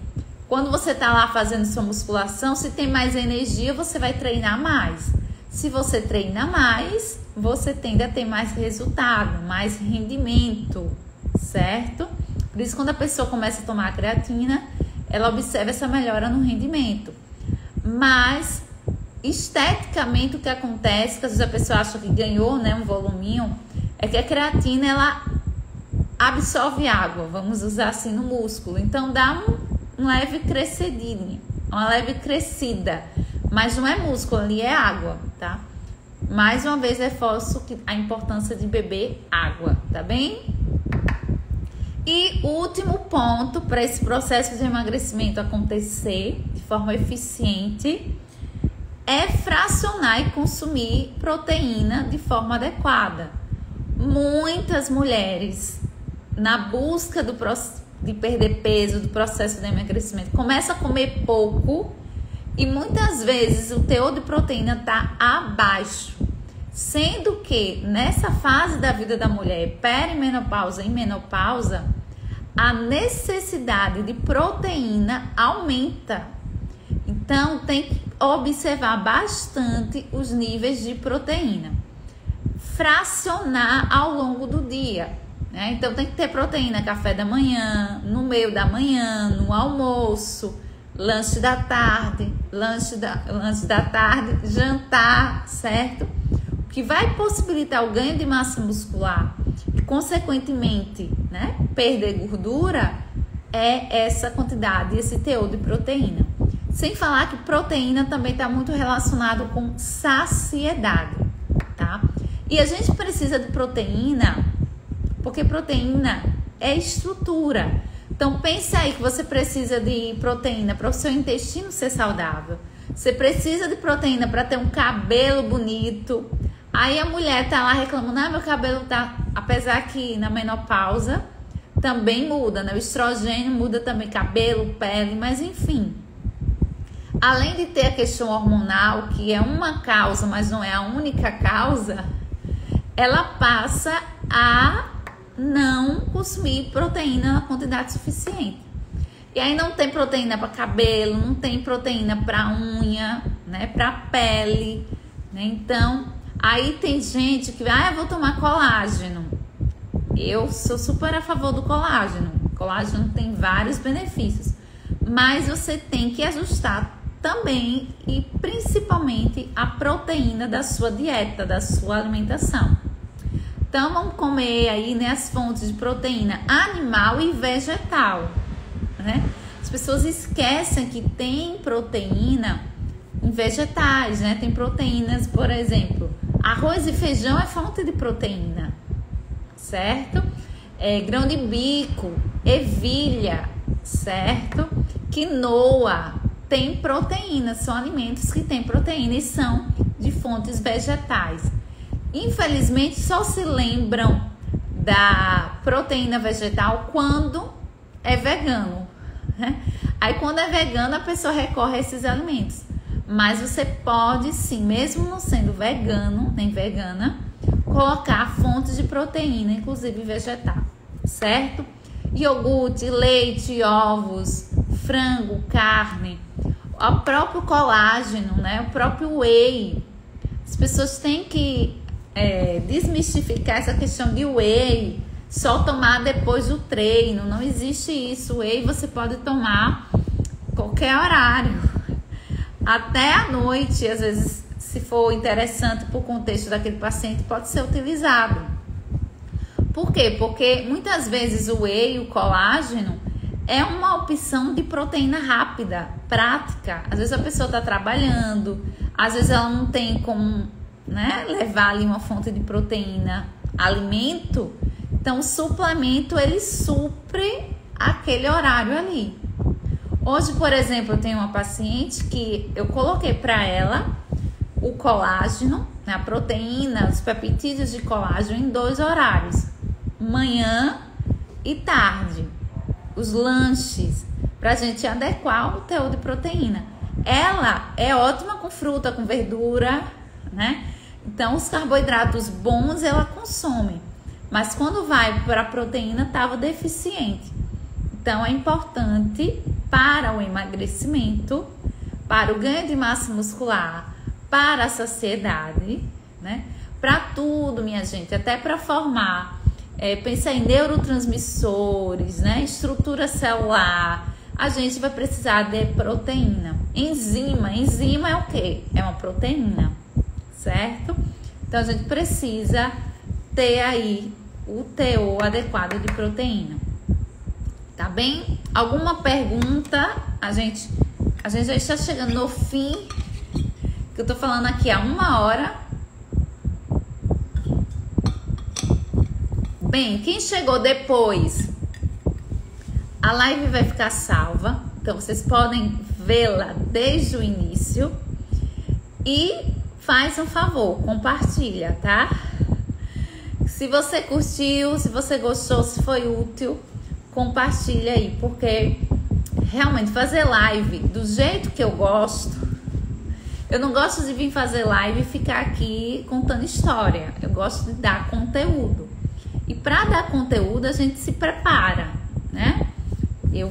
quando você tá lá fazendo sua musculação, se tem mais energia, você vai treinar mais. Se você treina mais, você tende a ter mais resultado, mais rendimento, certo? Por isso, quando a pessoa começa a tomar a creatina, ela observa essa melhora no rendimento. Mas, esteticamente, o que acontece, que às vezes a pessoa acha que ganhou, né, um voluminho, é que a creatina, ela absorve água, vamos usar assim, no músculo. Então, dá um leve crescidinho, uma leve crescida. Mas não é músculo, ali é água, tá? Mais uma vez, reforço a importância de beber água, tá bem? E último ponto para esse processo de emagrecimento acontecer de forma eficiente é fracionar e consumir proteína de forma adequada. Muitas mulheres, na busca de perder peso, do processo de emagrecimento. Começa a comer pouco e muitas vezes o teor de proteína está abaixo. Sendo que nessa fase da vida da mulher, perimenopausa e menopausa, a necessidade de proteína aumenta. Então, tem que observar bastante os níveis de proteína. Fracionar ao longo do dia, né? Então, tem que ter proteína café da manhã, no meio da manhã, no almoço, lanche da tarde, jantar, certo? O que vai possibilitar o ganho de massa muscular e, consequentemente, né, perder gordura é essa quantidade, esse teor de proteína. Sem falar que proteína também está muito relacionado com saciedade, tá? E a gente precisa de proteína porque proteína é estrutura. Então, pensa aí que você precisa de proteína para o seu intestino ser saudável. Você precisa de proteína para ter um cabelo bonito. Aí a mulher tá lá reclamando, meu cabelo tá... Apesar que na menopausa também muda, né? O estrogênio muda também cabelo, pele, mas enfim. Além de ter a questão hormonal, que é uma causa, mas não é a única causa, ela passa a não consumir proteína na quantidade suficiente. E aí não tem proteína para cabelo, não tem proteína para unha, né? Para pele, né? Então, aí tem gente que eu vou tomar colágeno. Eu sou super a favor do colágeno. O colágeno tem vários benefícios, mas você tem que ajustar também e principalmente a proteína da sua dieta, da sua alimentação. Então vamos comer aí, né, as fontes de proteína animal e vegetal, né? As pessoas esquecem que tem proteína em vegetais, né? Tem proteínas, por exemplo, arroz e feijão é fonte de proteína, certo? Grão de bico, ervilha, certo? Quinoa tem proteína, são alimentos que têm proteína e são de fontes vegetais. Infelizmente, só se lembram da proteína vegetal quando é vegano, né? Aí, quando é vegano, a pessoa recorre a esses alimentos. Mas você pode, sim, mesmo não sendo vegano, nem vegana, colocar fontes de proteína, inclusive vegetal, certo? Iogurte, leite, ovos, frango, carne, o próprio colágeno, né? O próprio whey. As pessoas têm que desmistificar essa questão de whey, só tomar depois do treino. Não existe isso. Whey você pode tomar qualquer horário, até à noite, às vezes, se for interessante para o contexto daquele paciente, pode ser utilizado. Por quê? Porque muitas vezes o whey, o colágeno, é uma opção de proteína rápida, prática. Às vezes a pessoa está trabalhando, às vezes ela não tem como, né, levar ali uma fonte de proteína, alimento. Então o suplemento, ele supre aquele horário ali. Hoje, por exemplo, eu tenho uma paciente que eu coloquei para ela o colágeno, né, a proteína, os peptídeos de colágeno em 2 horários, manhã e tarde. Os lanches, pra gente adequar o teor de proteína. Ela é ótima com fruta, com verdura, né? Então, os carboidratos bons ela consome. Mas quando vai para a proteína, estava deficiente. Então, é importante para o emagrecimento, para o ganho de massa muscular, para a saciedade, né? Para tudo, minha gente, até para formar... pensa em neurotransmissores, né? Estrutura celular. A gente vai precisar de proteína. Enzima é o quê? É uma proteína, certo? Então a gente precisa ter aí o teor adequado de proteína. Tá bem? Alguma pergunta? A gente já está chegando no fim, que eu tô falando aqui há 1 hora. Bem, quem chegou depois, a live vai ficar salva, então vocês podem vê-la desde o início e faz um favor, compartilha, tá? Se você curtiu, se você gostou, se foi útil, compartilha aí, porque realmente fazer live do jeito que eu gosto, eu não gosto de vir fazer live e ficar aqui contando história. Eu gosto de dar conteúdo. E para dar conteúdo a gente se prepara, né? Eu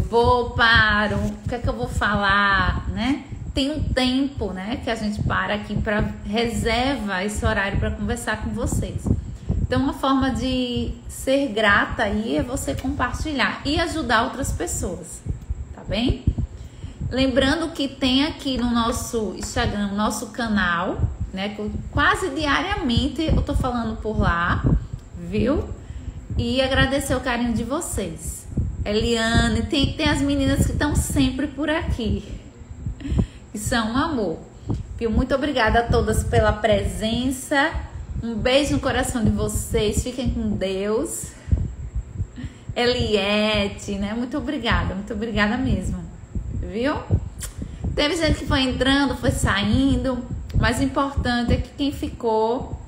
paro, o que é que eu vou falar, né? Tem um tempo, né, que a gente para aqui para reserva esse horário para conversar com vocês. Então, uma forma de ser grata aí é você compartilhar e ajudar outras pessoas, tá bem? Lembrando que tem aqui no nosso Instagram, no nosso canal, né? Quase diariamente eu tô falando por lá, viu? E agradecer o carinho de vocês. Eliane, tem as meninas que estão sempre por aqui, que são um amor. Viu? Muito obrigada a todas pela presença. Um beijo no coração de vocês. Fiquem com Deus. Eliette, né? Muito obrigada mesmo. Viu? Teve gente que foi entrando, foi saindo, mas o importante é que quem ficou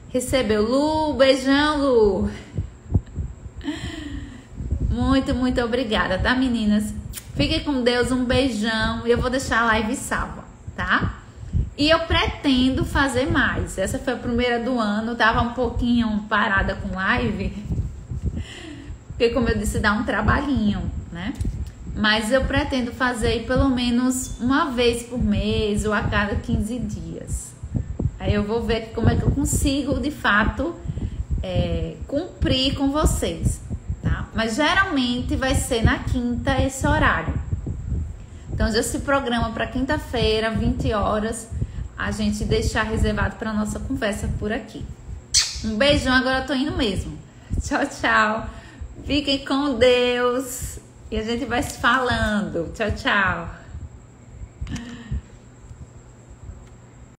recebeu. Lu, beijão, Lu. Muito obrigada, tá, meninas? Fiquem com Deus, um beijão. E eu vou deixar a live salva, tá? E eu pretendo fazer mais. Essa foi a primeira do ano, tava um pouquinho parada com live, porque, como eu disse, dá um trabalhinho, né? Mas eu pretendo fazer pelo menos uma vez por mês ou a cada 15 dias. Aí eu vou ver como é que eu consigo, de fato, cumprir com vocês, tá? Mas geralmente vai ser na quinta esse horário. Então já se programa para quinta-feira, 20 horas, a gente deixar reservado para nossa conversa por aqui. Um beijão, agora eu tô indo mesmo. Tchau, tchau. Fiquem com Deus. E a gente vai se falando. Tchau, tchau.